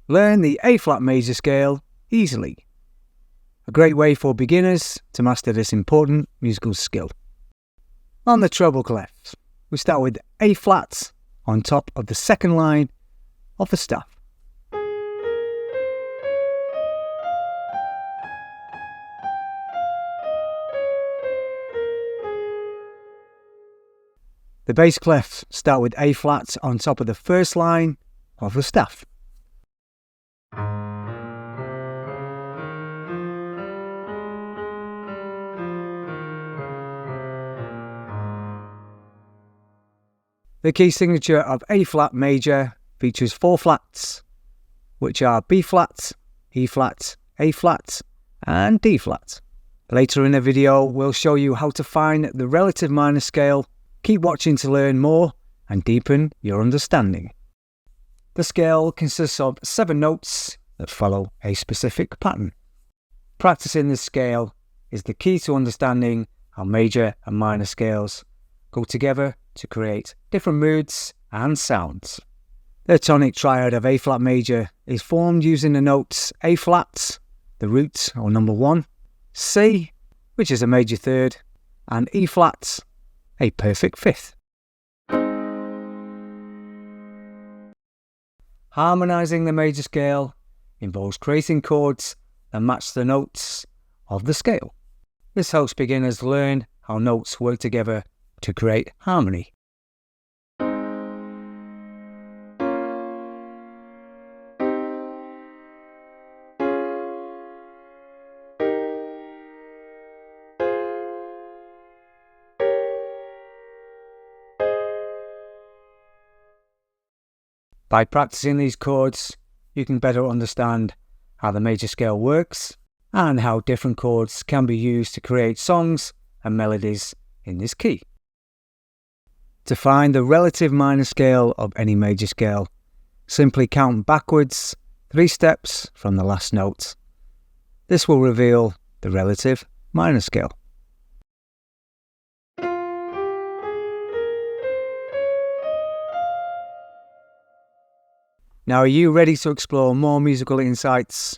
Learn the A-flat major scale easily. A great way for beginners to master this important musical skill. On the treble clef, we start with A-flat on top of the second line of the staff. The bass clefs start with A-flat on top of the first line of the staff. The key signature of A-flat major features 4 flats, which are B-flat, E-flat, A-flat, and D-flat. Later in the video, we'll show you how to find the relative minor scale. Keep watching to learn more and deepen your understanding. The scale consists of 7 notes that follow a specific pattern. Practicing this scale is the key to understanding how major and minor scales go together to create different moods and sounds. The tonic triad of A-flat major is formed using the notes A-flat, the root or number 1, C, which is a major third, and E-flat, a perfect fifth. Harmonizing the major scale involves creating chords that match the notes of the scale. This helps beginners learn how notes work together to create harmony. By practicing these chords, you can better understand how the major scale works and how different chords can be used to create songs and melodies in this key. To find the relative minor scale of any major scale, simply count backwards 3 steps from the last note. This will reveal the relative minor scale. Now, are you ready to explore more musical insights?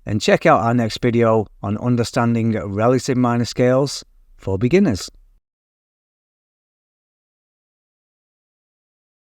Then check out our next video on understanding relative minor scales for beginners.